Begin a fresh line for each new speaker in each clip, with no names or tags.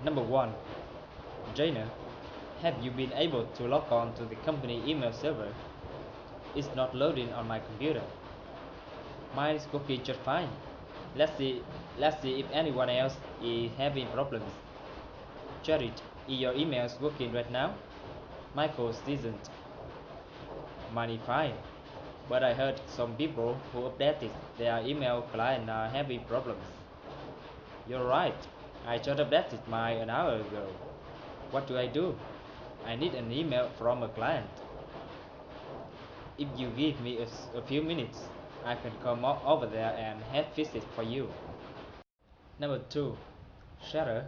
Number 1. Jaina, have you been able to log on to the company email server? It's not loading on my computer. Mine is working just fine. Let's see let's see if anyone else is having problems. Jared, is your emails working right now? Michael's isn't. Mine is fine. But I heard some people who updated their email client are having problems. You're right. I just updated mine an hour ago. What do I do? I need an email from a client. If you give me a few minutes, I can come over there and help fix it for you. Number 2. Shadow,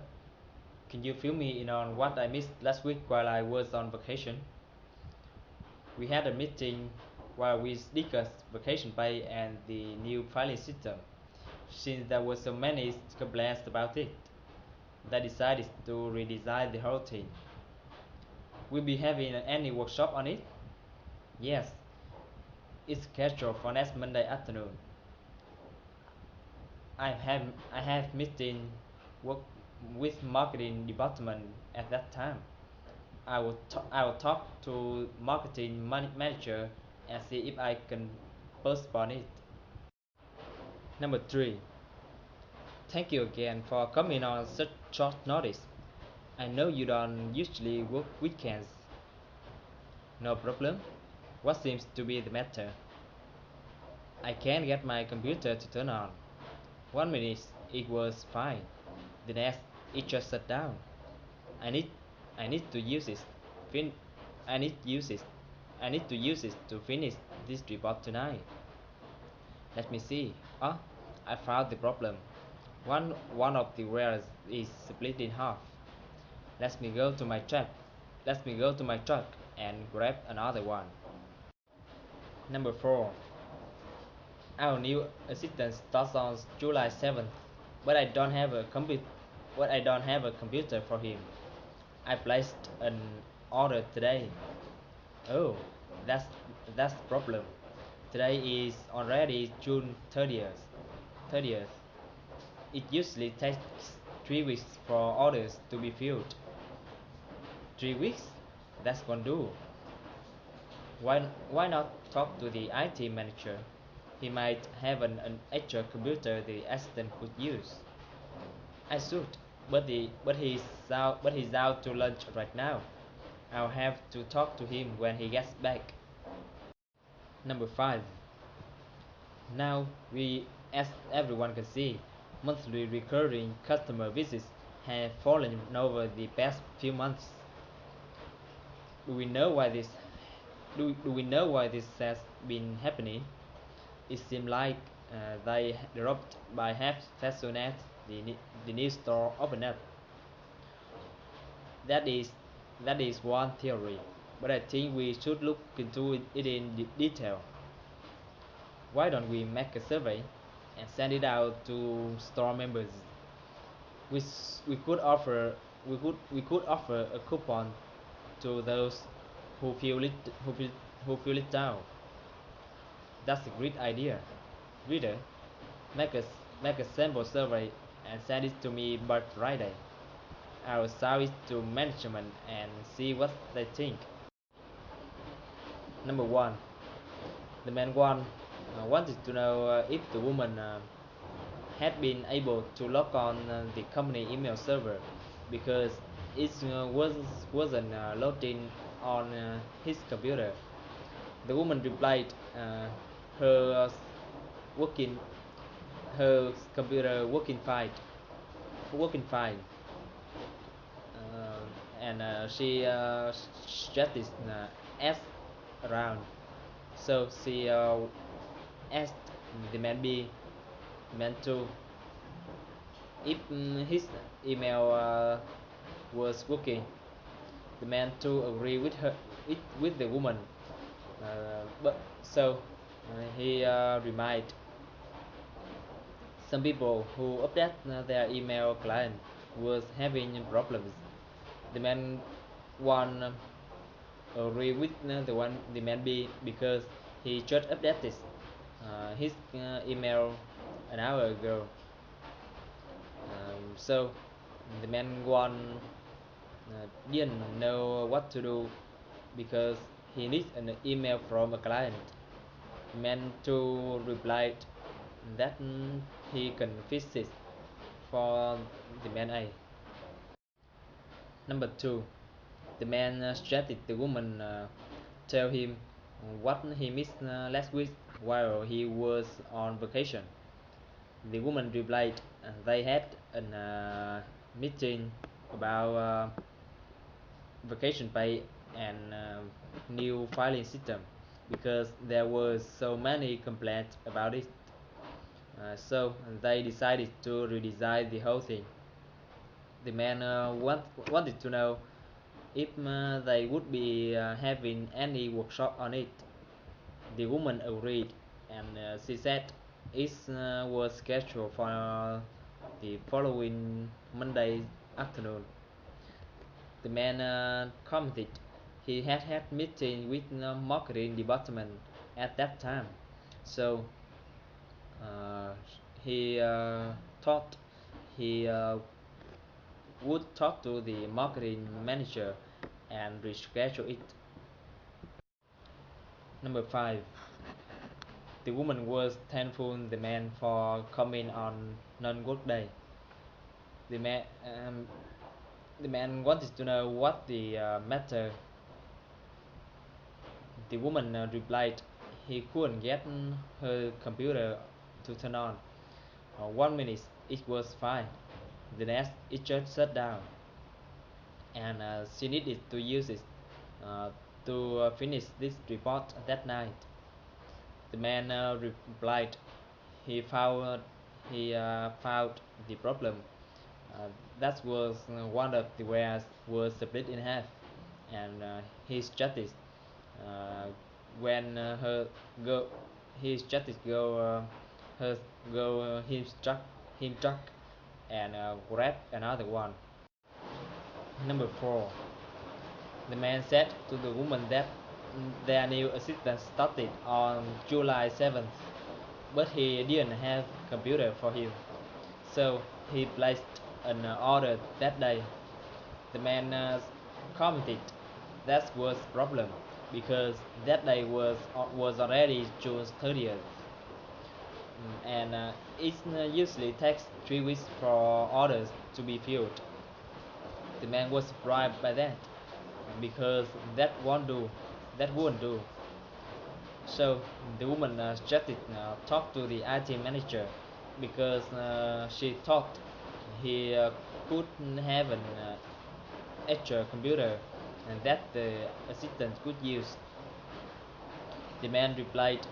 can you fill me in on what I missed last week while I was on vacation? We had a meeting where we discussed vacation pay and the new filing system. Since there were so many complaints about it, they decided to redesign the whole thing. We'll be having any workshop on it? Yes, it's scheduled for next Monday afternoon. I have meeting work with marketing department at that time. I will talk to marketing manager and see if I can postpone it. Number 3. Thank you again for coming on such short notice. I know you don't usually work weekends. No problem. What seems to be the matter? I can't get my computer to turn on. 1 minute it was fine. The next it just shut down. I need I need to use it. Fin I need use it. I need to use it to finish this report tonight. Let me see. Ah, I found the problem. One of the wires is split in half. Let me go to my truck. Let me go to my truck and grab another one. Number 4. Our new assistant starts on July 7th, but I don't have a computer for him. I placed an order today. Oh, that's that's the problem. Today is already June 30th. 30th. It usually takes 3 weeks for orders to be filled. 3 weeks? That's gonna do. Why not talk to the IT manager? He might have an extra computer the assistant could use. I should, but he's out to lunch right now. I'll have to talk to him when he gets back. Number 5. Now as everyone can see, monthly recurring customer visits have fallen over the past few months. Do we know why this do we know why this has been happening? It seems like they dropped by half as soon as the new store opened up. That is that is one theory, but I think we should look into it in detail. Why don't we make a survey and send it out to store members? We, we could offer we could offer a coupon to those who fill it who fill, who fill it down. That's a great idea. Reader, make a make a sample survey and send it to me by Friday. I will show it to management and see what they think. Number 1. The man wanted to know if the woman had been able to log on the company email server because it wasn't loading on his computer. The woman replied, her working her computer working fine, and she just asked around. So she asked the man to if his email was working. The man too agreed with her with the woman, but so he reminded some people who update their email client was having problems. The man one agree with the man B because he just updated his email an hour ago. So The man one didn't know what to do because he needs an email from a client. Man 2 replied that he can fix it for the man A. Number 2. The man suggested the woman tell him what he missed last week while he was on vacation. The woman replied they had a meeting about vacation pay and new filing system because there were so many complaints about it. So they decided to redesign the whole thing. The man wanted to know if they would be having any workshop on it. The woman agreed, and she said it was scheduled for the following Monday afternoon. The man commented he had meeting with the marketing department at that time, so uh, he thought he would talk to the marketing manager and reschedule it. Number 5. The woman was thankful the man for coming on non-work day. The man, um, the man wanted to know what the matter. The woman replied he couldn't get her computer to turn on. 1 minute it was fine. The next it just shut down, and she needed to use it uh, to finish this report that night. The man replied he found the problem. Uh, that was one of the wares was split in half, and his justice uh, when her go his justice go her go him struck and grab another one. Number 4. The man said to the woman that their new assistant started on July 7th, but he didn't have computer for him, so he placed an order that day. The man commented that was problem because that day was already June 30th, and it usually takes 3 weeks for orders to be filled. The man was surprised by that because that won't do. So the woman suggested talk to the IT manager because she thought he could have an extra computer and that the assistant could use. The man replied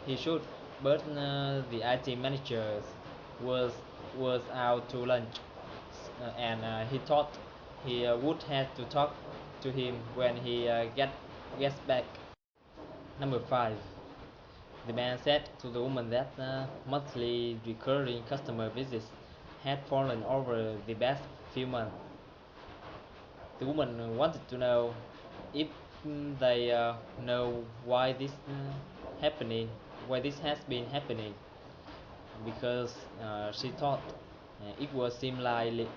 he should, but the IT manager was was out to lunch, and he thought he would have to talk to him when he gets back. Number 5. The man said to the woman that monthly recurring customer visits had fallen over the past few months. The woman wanted to know if they know happening, why this has been happening, because she thought it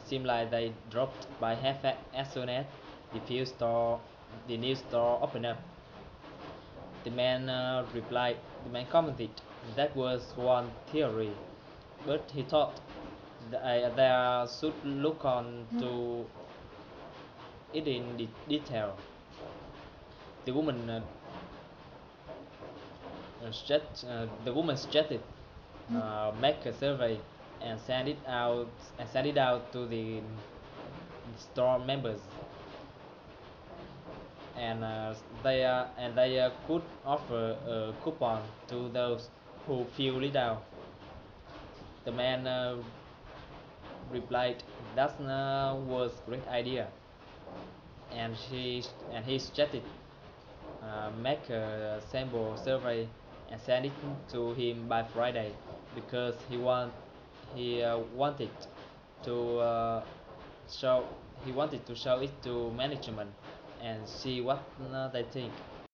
seemed like they dropped by half as soon as the new store opened up. The man commented that was one theory, but he thought they should look on to it in detail. The woman suggested make a survey and send it out to the store members, and they could offer a coupon to those who feel it out. The man replied that was great idea, and he suggested make a sample survey and send it to him by Friday because he wanted to show he wanted to show it to management and see what they think.